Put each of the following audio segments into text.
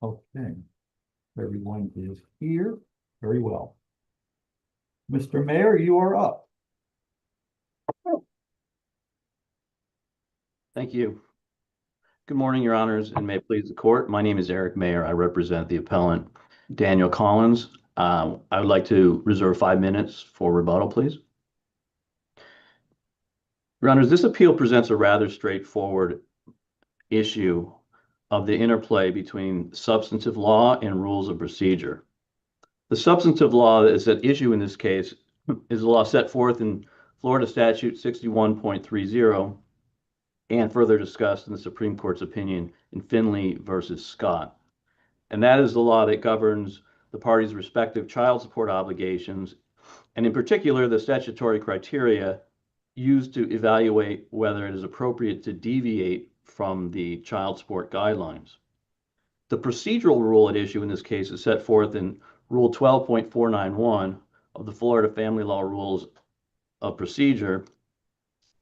Okay, everyone is here. Very well. Mr. Mayor, you are up. Thank you. Good morning, Your Honors, and may it please the court. My name is Eric Mayer. I represent the appellant Daniel Collins. I would like to reserve 5 minutes for rebuttal, please. Your Honors, this appeal presents a rather straightforward issue of the interplay between substantive law and rules of procedure. The substantive law that is at issue in this case is the law set forth in Florida Statute 61.30 and further discussed in the Supreme Court's opinion in Finley versus Scott. And that is the law that governs the parties' respective child support obligations, and in particular, the statutory criteria used to evaluate whether it is appropriate to deviate from the child support guidelines. The procedural rule at issue in this case is set forth in Rule 12.491 of the Florida Family Law Rules of Procedure,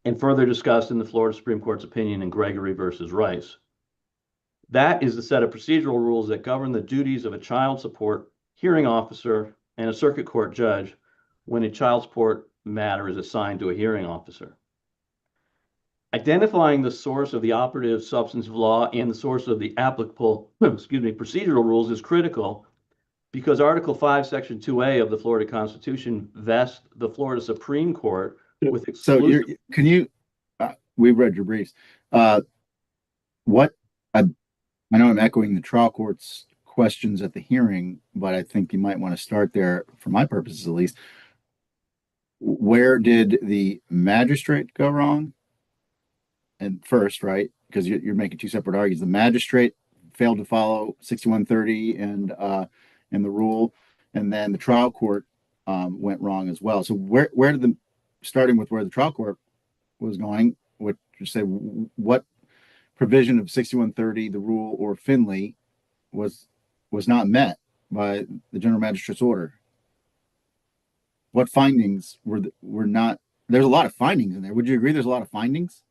and further discussed in the Florida Supreme Court's opinion in Gregory versus Rice. That is the set of procedural rules that govern the duties of a child support hearing officer and a circuit court judge when a child support matter is assigned to a hearing officer. Identifying the source of the operative substantive law and the source of the applicable, procedural rules is critical because Article 5, Section 2A of the Florida Constitution vests the Florida Supreme Court with exclusive... So can you, we've read your briefs. I know I'm echoing the trial court's questions at the hearing, but I think you might want to start there, for my purposes at least. Where did the magistrate go wrong? And first, right, because you're making two separate arguments. The magistrate failed to follow 6130 and the rule, and then the trial court went wrong as well. So where did the, starting with where the trial court was going, what you say, what provision of 6130, the rule, or Finley was not met by the general magistrate's order? What findings were not? There's a lot of findings in there. Would you agree there's a lot of findings?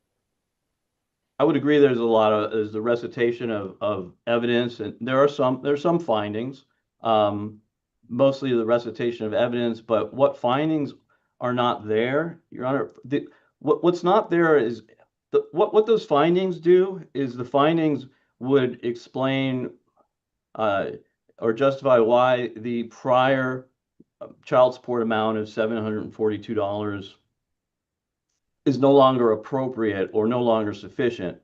I would agree there's the recitation of evidence, and there's some findings, mostly the recitation of evidence, but what findings are not there, Your Honor? What's not there is what those findings do is the findings would explain or justify why the prior child support amount of $742 is no longer appropriate or no longer sufficient.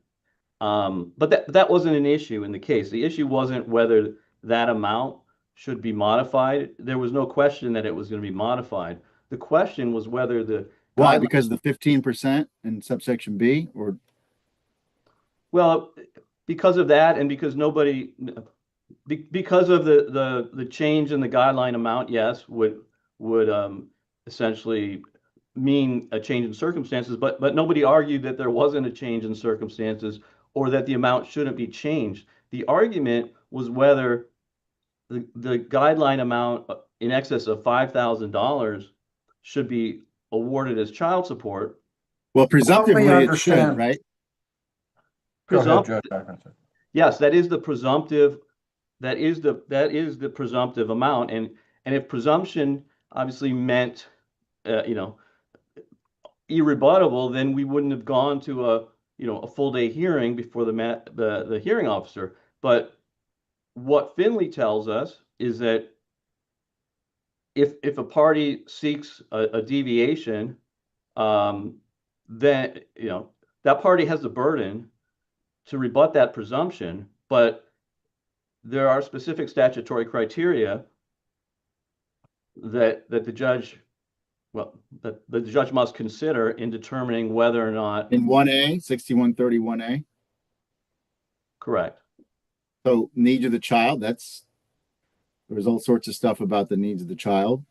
But that wasn't an issue in the case. The issue wasn't whether that amount should be modified. There was no question that it was going to be modified. The question was whether the... Why? Because the 15% in subsection B, or? Well, because of that, and because because of the change in the guideline amount, yes, would essentially mean a change in circumstances, but nobody argued that there wasn't a change in circumstances or that the amount shouldn't be changed. The argument was whether the guideline amount in excess of $5,000 should be awarded as child support. Well, presumptively it should, right? Yes, that is the presumptive. That is the presumptive amount, and if presumption obviously meant, irrebuttable, then we wouldn't have gone to a full day hearing before the hearing officer. But what Finley tells us is that if a party seeks a deviation, then that party has the burden to rebut that presumption, but there are specific statutory criteria that the judge must consider in determining whether or not... In 1A, 6131A? Correct. So needs of the child, there's all sorts of stuff about the needs of the child,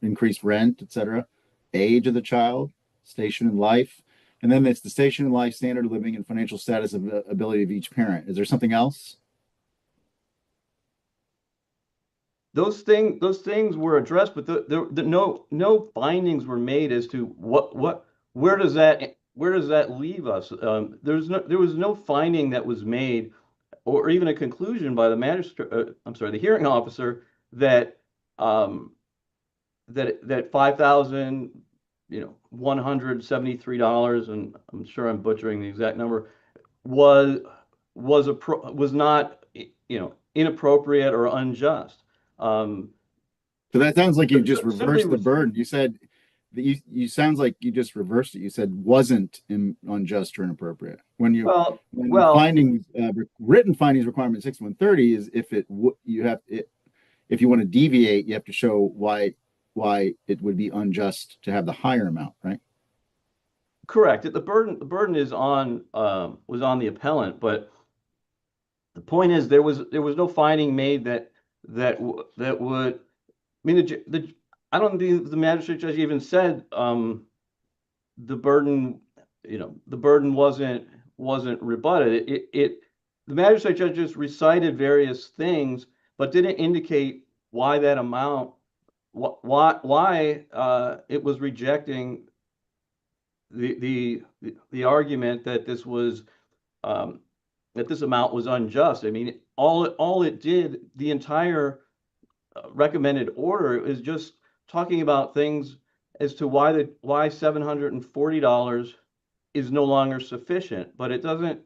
increased rent, etc. Age of the child, station in life, and then it's the station in life, standard of living, and financial status of ability of each parent. Is there something else? Those things were addressed, but no findings were made as to where does that leave us. There was no finding that was made or even a conclusion by the magistrate, the hearing officer that that $5,173, and I'm sure I'm butchering the exact number, was not, inappropriate or unjust. So that sounds like you just Simply reversed the was- burden. You said that you sounds like you just reversed it. You said wasn't unjust or inappropriate. When the findings, written findings requirement 6130 is if if you want to deviate, you have to show why it would be unjust to have the higher amount, right? Correct. The burden is on was on the appellant, but the point is there was no finding made that would. I mean, I don't think the magistrate judge even said the burden. The burden wasn't rebutted. The magistrate judge just recited various things, but didn't indicate why that amount, why it was rejecting the argument that this was that this amount was unjust. I mean, all it did, the entire recommended order is just talking about things as to why $740 is no longer sufficient, but it doesn't,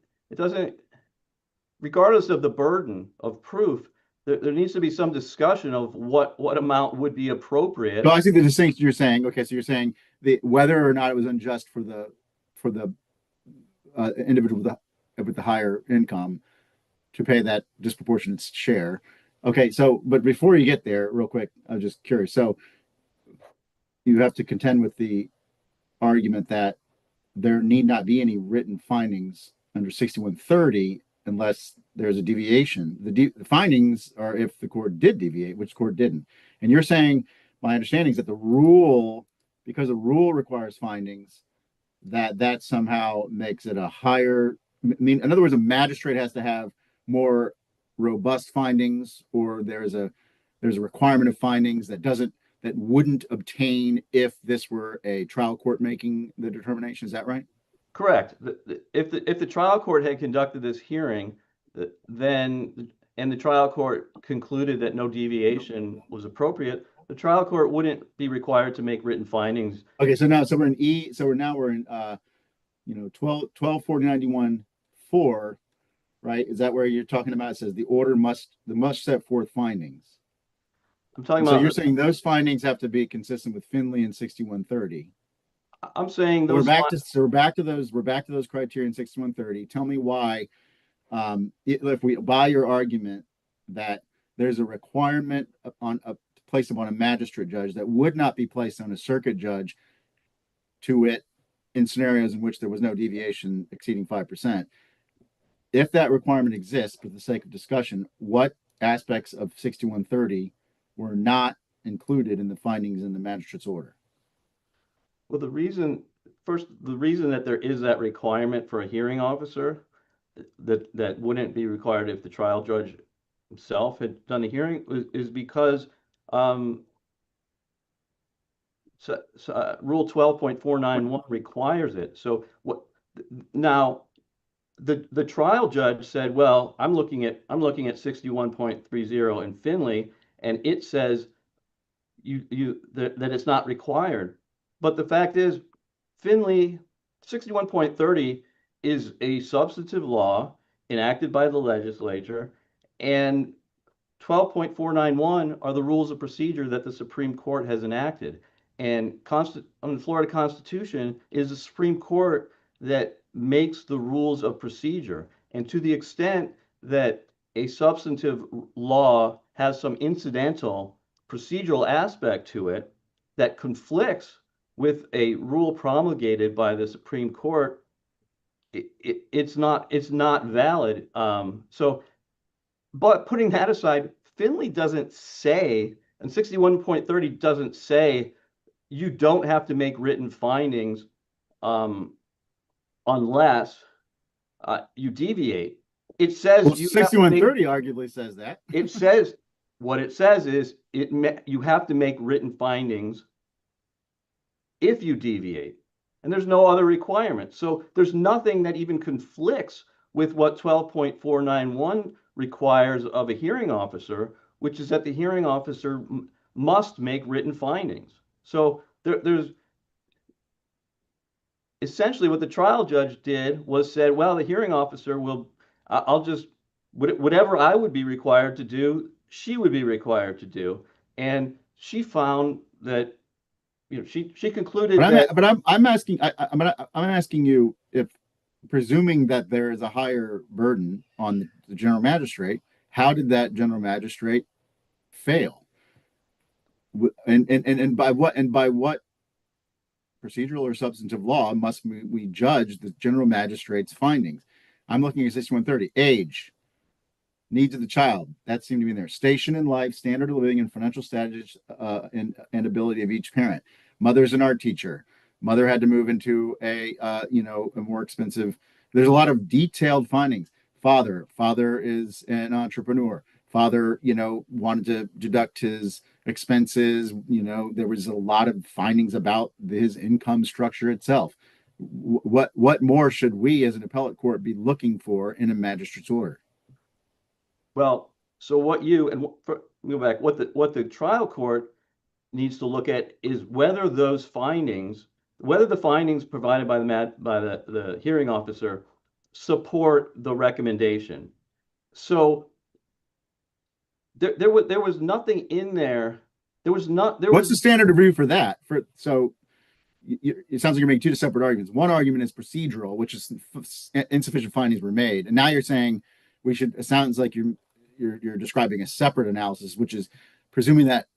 regardless of the burden of proof, there needs to be some discussion of what amount would be appropriate. So I see the distinction you're saying. Okay, so you're saying whether or not it was unjust for the individual with the higher income to pay that disproportionate share. Okay, so but before you get there, real quick, I'm just curious. So you have to contend with the argument that there need not be any written findings under 6130 unless there's a deviation. The findings are if the court did deviate, which court didn't. And you're saying, my understanding is that the rule, because the rule requires findings, that somehow makes it a higher. I mean, in other words, a magistrate has to have more robust findings, or there's a requirement of findings that wouldn't obtain if this were a trial court making the determination. Is that right? Correct. If the trial court had conducted this hearing, then and the trial court concluded that no deviation was appropriate, the trial court wouldn't be required to make written findings. Okay, so we're in E. So we're in 124091-4, right? Is that where you're talking about? It says the order must set forth findings. I'm talking so about. You're saying those findings have to be consistent with Finley and 6130. I'm saying those. We're back to those criteria in 6130. Tell me why, if we buy your argument that there's a requirement placed upon a magistrate judge that would not be placed on a circuit judge, to it, in scenarios in which there was no deviation exceeding 5%. If that requirement exists, for the sake of discussion, what aspects of 6130 were not included in the findings in the magistrate's order? Well, the reason that there is that requirement for a hearing officer that wouldn't be required if the trial judge himself had done the hearing is because Rule 12.491 requires it. So what now? The trial judge said, "Well, I'm looking at 61.30 in Finley, and it says that it's not required." But the fact is, Finley 61.30 is a substantive law enacted by the legislature, and 12.491 are the rules of procedure that the Supreme Court has enacted. And the Florida Constitution is the Supreme Court that makes the rules of procedure. And to the extent that a substantive law has some incidental procedural aspect to it that conflicts with a rule promulgated by the Supreme Court, it's not valid. But putting that aside, Finley doesn't say, and 61.30 doesn't say you don't have to make written findings unless you deviate. It says 6130 arguably says that. It says what it says is you have to make written findings if you deviate, and there's no other requirement. So there's nothing that even conflicts with what 12.491 requires of a hearing officer, which is that the hearing officer must make written findings. So there's essentially what the trial judge did was said, well, the hearing officer will, I'll just, whatever I would be required to do, she would be required to do. And she found that, she concluded that. But I'm asking, I'm asking you if, presuming that there is a higher burden on the general magistrate, how did that general magistrate fail? And by what procedural or substantive law must we judge the general magistrate's findings? I'm looking at 6130. Age, needs of the child, that seemed to be in there. Station in life, standard of living, and financial status and ability of each parent. Mother's an art teacher. Mother had to move into a more expensive. There's a lot of detailed findings. Father is an entrepreneur. Father, wanted to deduct his expenses. There was a lot of findings about his income structure itself. What more should we as an appellate court be looking for in a magistrate's order? Well, so what the trial court needs to look at is whether the findings provided by the hearing officer support the recommendation. So there was nothing in there. What's the standard of review for that? It sounds like you're making two separate arguments. One argument is procedural, which is insufficient findings were made, and now you're saying it sounds like you're describing a separate analysis, which is presuming that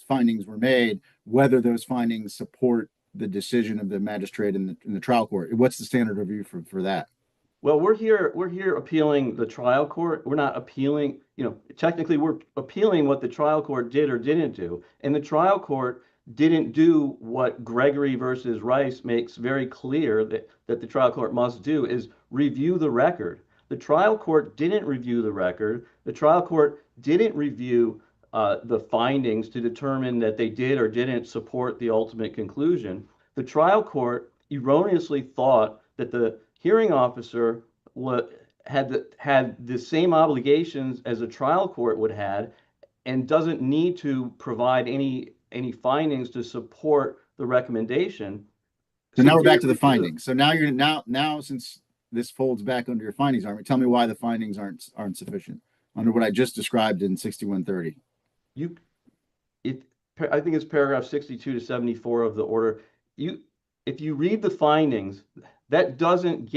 findings were made, whether those findings support the decision of the magistrate in the trial court. What's the standard review for that? Well, we're here appealing the trial court. We're not appealing, technically we're appealing what the trial court did or didn't do. And the trial court didn't do what Gregory versus Rice makes very clear that the trial court must do, is review the record. The trial court didn't review the record. The trial court didn't review the findings to determine that they did or didn't support the ultimate conclusion. The trial court erroneously thought that the hearing officer had the same obligations as a trial court would have, and doesn't need to provide any findings to support the recommendation. So now we're back to the findings. So now since this folds back under your findings argument, tell me why the findings aren't sufficient under what I just described in 6130. I think it's paragraph 62 to 74 of the order. If you read the findings, that doesn't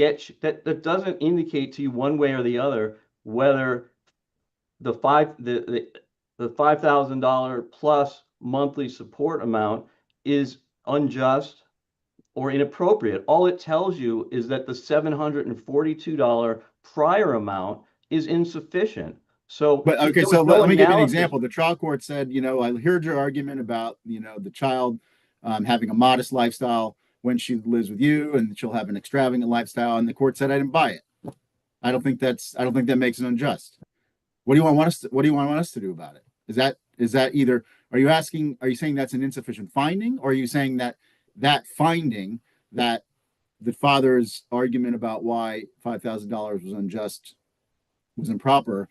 indicate to you one way or the other whether the $5,000 plus monthly support amount is unjust or inappropriate. All it tells you is that the $742 prior amount is insufficient. So, let me give you an example. The trial court said, I heard your argument about, the child having a modest lifestyle when she lives with you, and she'll have an extravagant lifestyle. And the court said, I didn't buy it. I don't think that makes it unjust. What do you want us to do about it? Is that either, are you saying that's an insufficient finding, or are you saying that finding, that the father's argument about why $5,000 was unjust, was improper,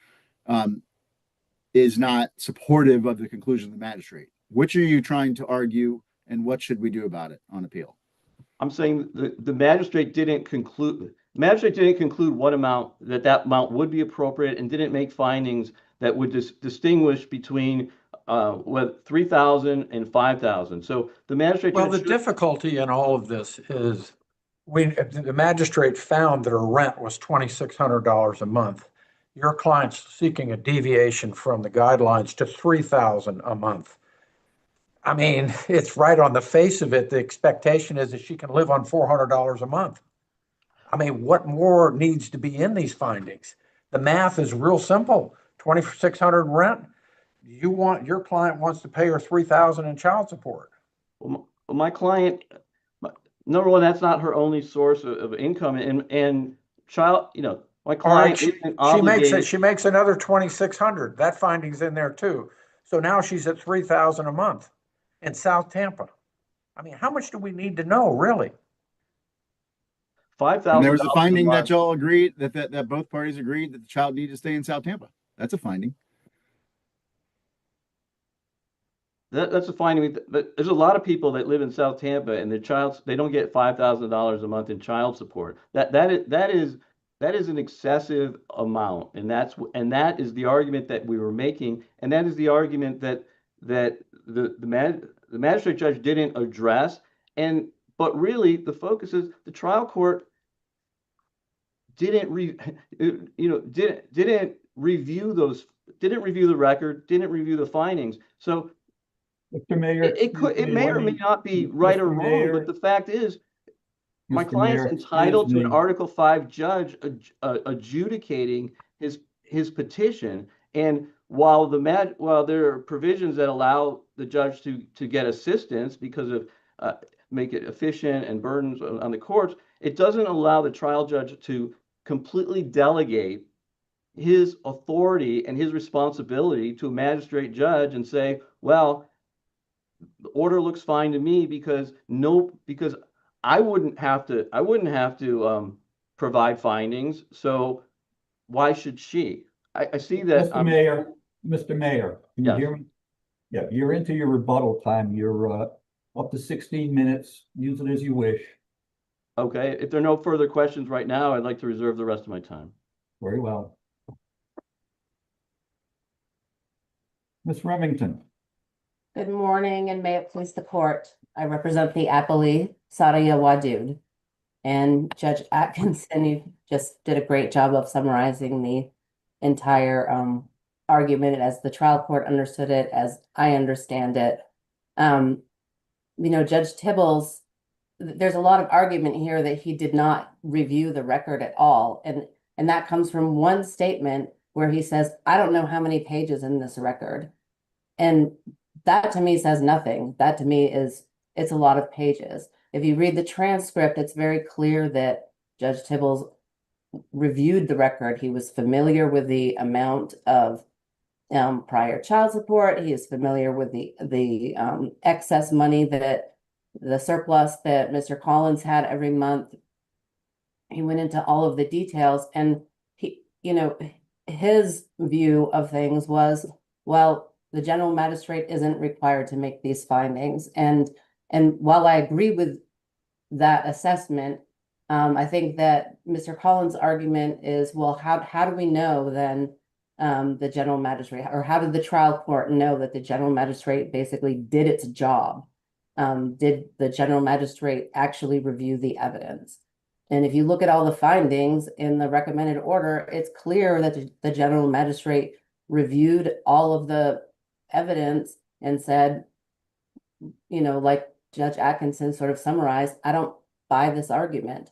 is not supportive of the conclusion of the magistrate? Which are you trying to argue, and what should we do about it on appeal? I'm saying the magistrate didn't conclude. What amount that amount would be appropriate, and didn't make findings that would distinguish between $3,000 and $5,000. So the magistrate. Well, the difficulty in all of this is the magistrate found that her rent was $2,600 a month. Your client's seeking a deviation from the guidelines to $3,000 a month. I mean, it's right on the face of it. The expectation is that she can live on $400 a month. I mean, what more needs to be in these findings? The math is real simple. $2,600 rent. Your client wants to pay her $3,000 in child support. Well, my client, number one, that's not her only source of income, and child, my client isn't obligated. She makes another $2,600. That finding's in there too. So now she's at $3,000 a month in South Tampa. I mean, how much do we need to know, really? $5,000. And there was a finding that month. y'all agreed that both parties agreed that the child needed to stay in South Tampa. That's a finding. That's a finding, but there's a lot of people that live in South Tampa and they don't get $5,000 a month in child support. That is an excessive amount, and that is the argument that we were making, and that is the argument that the magistrate judge didn't address. But really, the focus is the trial court didn't review the record, didn't review the findings. So Mr. Mayor. it may or may not be right or wrong, but the fact is, my Mr. client's Mayor, entitled to excuse an me. Article 5 judge adjudicating his petition. And while there are provisions that allow the judge to get assistance because of make it efficient and burdens on the courts, it doesn't allow the trial judge to completely delegate his authority and his responsibility to a magistrate judge and say, well, the order looks fine to me because I wouldn't have to provide findings. So why should she? I see that. Mr. Mayor, can you Yes. hear me? Yeah, you're into your rebuttal time. You're up to 16 minutes. Use it as you wish. Okay. If there are no further questions right now, I'd like to reserve the rest of my time. Very well. Ms. Remington. Good morning, and may it please the court. I represent the appellee, Sadia Wadud. And Judge Atkinson, you just did a great job of summarizing the entire argument as the trial court understood it, as I understand it. Judge Tibbles, there's a lot of argument here that he did not review the record at all. And that comes from one statement where he says, I don't know how many pages in this record. And that to me says nothing. That to me it's a lot of pages. If you read the transcript, it's very clear that Judge Tibbles reviewed the record. He was familiar with the amount of prior child support. He is familiar with the excess money that the surplus that Mr. Collins had every month. He went into all of the details, and his view of things was, well, the general magistrate isn't required to make these findings. And while I agree with that assessment, I think that Mr. Collins' argument is, well, how do we know then the general magistrate, or how did the trial court know that the general magistrate basically did its job? Did the general magistrate actually review the evidence? And if you look at all the findings in the recommended order, it's clear that the general magistrate reviewed all of the evidence and said, like Judge Atkinson sort of summarized, I don't buy this argument.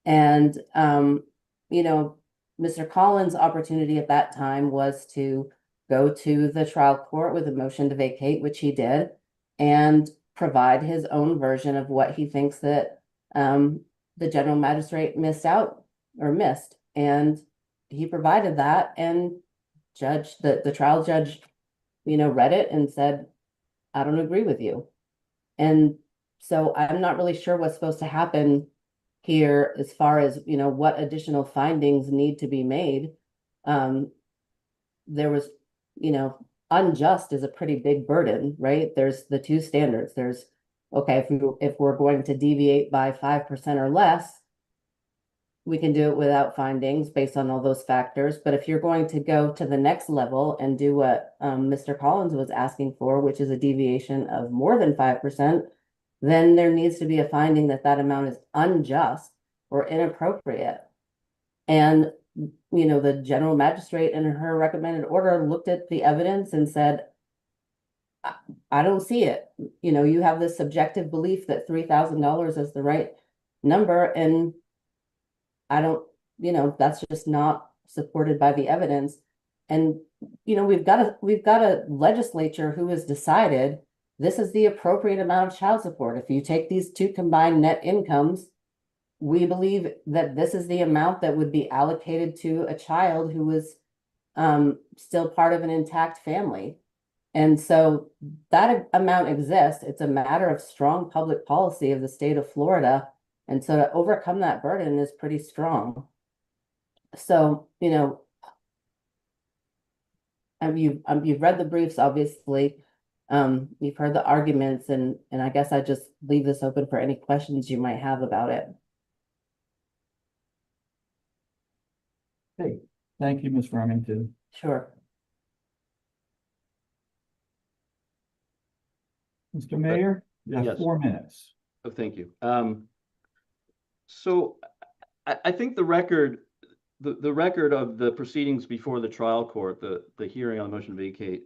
And, Mr. Collins' opportunity at that time was to go to the trial court with a motion to vacate, which he did, and provide his own version of what he thinks that the general magistrate missed. And he provided that, and the trial judge, read it and said, I don't agree with you. And so I'm not really sure what's supposed to happen here as far as, what additional findings need to be made. There was, unjust is a pretty big burden, right? There's the two standards. There's, okay, if we're going to deviate by 5% or less, we can do it without findings based on all those factors. But if you're going to go to the next level and do what Mr. Collins was asking for, which is a deviation of more than 5%, then there needs to be a finding that that amount is unjust or inappropriate. And, the general magistrate in her recommended order looked at the evidence and said, I don't see it. You have this subjective belief that $3,000 is the right number, and I don't, that's just not supported by the evidence. And, we've got a legislature who has decided this is the appropriate amount of child support. If you take these two combined net incomes, we believe that this is the amount that would be allocated to a child who was still part of an intact family. And so that amount exists. It's a matter of strong public policy of the state of Florida And so to overcome that burden is pretty strong. So, you know, you've read the briefs, obviously. You've heard the arguments, and I guess I just leave this open for any questions you might have about it. Okay, thank you, Ms. Remington. Sure. Mr. Mayor, you have yes. 4 minutes. Oh, thank you. So I think the record of the proceedings before the trial court, the hearing on the motion to vacate,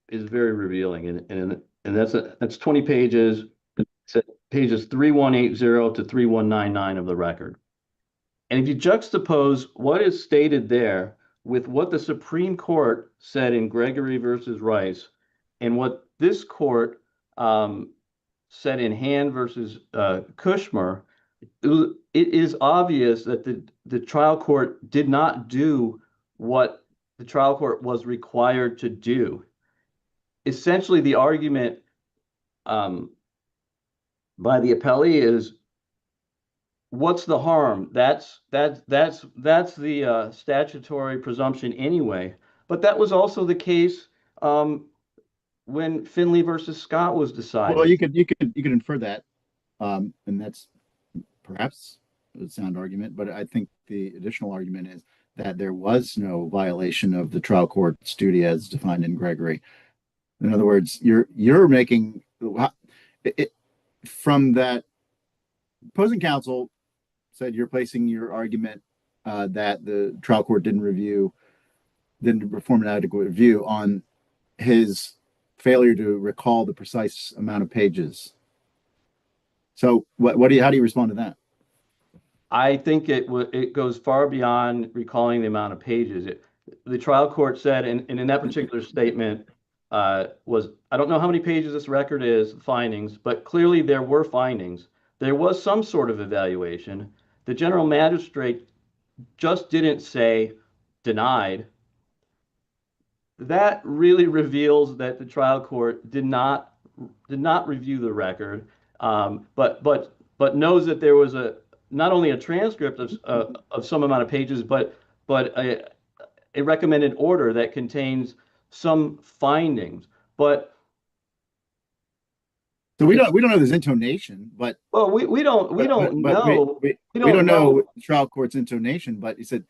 is very revealing, and that's 20 pages. It's at pages 3180 to 3199 of the record. And if you juxtapose what is stated there with what the Supreme Court said in Gregory versus Rice, and what this court said in Hand versus Kushmer, it is obvious that the trial court did not do what the trial court was required to do. Essentially, the argument by the appellee is, what's the harm? That's the statutory presumption anyway. But that was also the case when Finley versus Scott was decided. Well, you could infer that, and that's perhaps a sound argument. But I think the additional argument is that there was no violation of the trial court's duty as defined in Gregory. In other words, you're making it, from that opposing counsel said you're placing your argument that the trial court didn't perform an adequate review on his failure to recall the precise amount of pages. So how do you respond to that? I think it goes far beyond recalling the amount of pages. The trial court said, and in that particular statement, was, I don't know how many pages this record is, findings, but clearly there were findings. There was some sort of evaluation. The general magistrate just didn't say denied. That really reveals that the trial court did not review the record, but knows that there was not only a transcript of some amount of pages, but a recommended order that contains some findings. But so we don't know his intonation, but well, we don't know. We don't know the trial court's intonation. But he said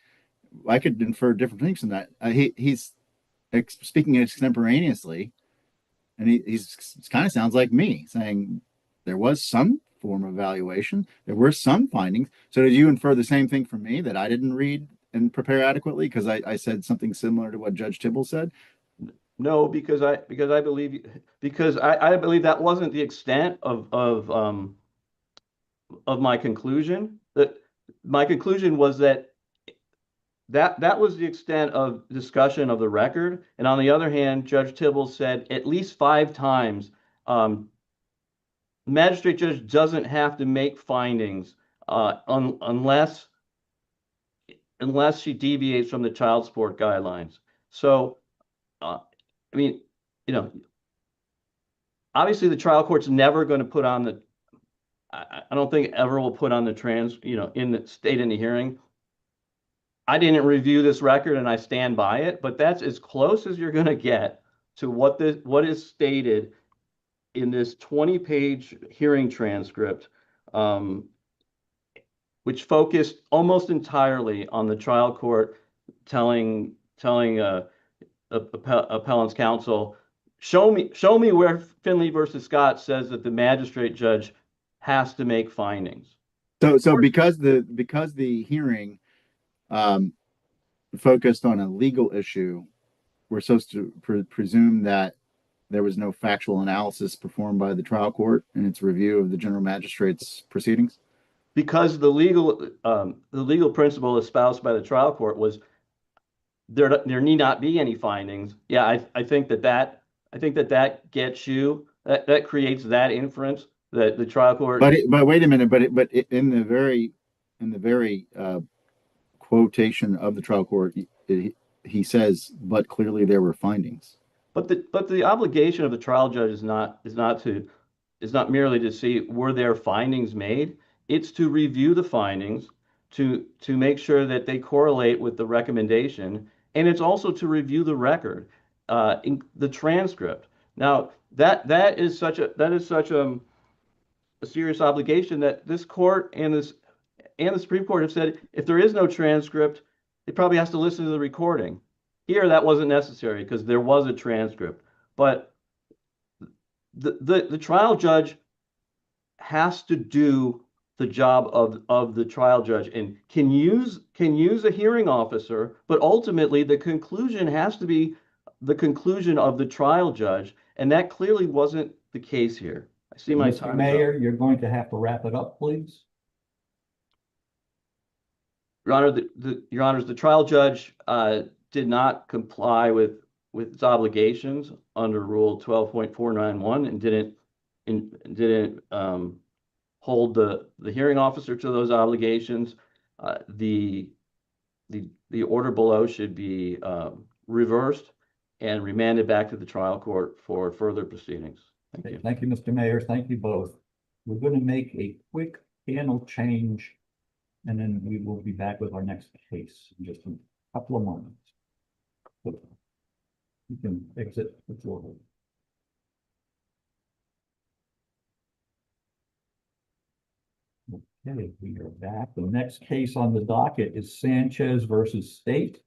I could infer different things from that. He's speaking extemporaneously, and he's kind of sounds like me saying there was some form of evaluation, there were some findings. So did you infer the same thing from me, that I didn't read and prepare adequately because I said something similar to what Judge Tibble said? No, because I believe that wasn't the extent of my conclusion. That my conclusion was that was the extent of discussion of the record. And on the other hand, Judge Tibble said at least 5 times, magistrate judge doesn't have to make findings unless she deviates from the child support guidelines. So, I mean, obviously the trial court's never going to put on the, I don't think ever will put on the in the state in the hearing. I didn't review this record and I stand by it, but that's as close as you're going to get to what is stated in this 20-page hearing transcript, which focused almost entirely on the trial court telling appellant's counsel, show me where Finley versus Scott says that the magistrate judge has to make findings. So because the hearing focused on a legal issue, we're supposed to presume that there was no factual analysis performed by the trial court in its review of the general magistrate's proceedings? Because the legal principle espoused by the trial court was there need not be any findings. Yeah, I think that gets you, that creates that inference that the trial court. But wait a minute. But in the very quotation of the trial court, he says, but clearly there were findings. But the obligation of the trial judge is not merely to see were there findings made. It's to review the findings, to make sure that they correlate with the recommendation, and it's also to review the record, in the transcript. Now, that is such a serious obligation that this court and the Supreme Court have said if there is no transcript, it probably has to listen to the recording. Here, that wasn't necessary because there was a transcript. But the trial judge has to do the job of the trial judge and can use a hearing officer, but ultimately the conclusion has to be the conclusion of the trial judge, and that clearly wasn't the case here. I see my Mr. time is Mayor, up. you're going to have to wrap it up, please. Your Honor, Your Honors, the trial judge did not comply with its obligations under Rule 12.491 and didn't hold the hearing officer to those obligations. The order below should be reversed and remanded back to the trial court for further proceedings. Thank you. Thank you, Mr. Mayor. Thank you both. We're going to make a quick panel change, and then we will be back with our next case in just a couple of moments. So you can exit the floor. Okay, we are back. The next case on the docket is Sanchez versus State.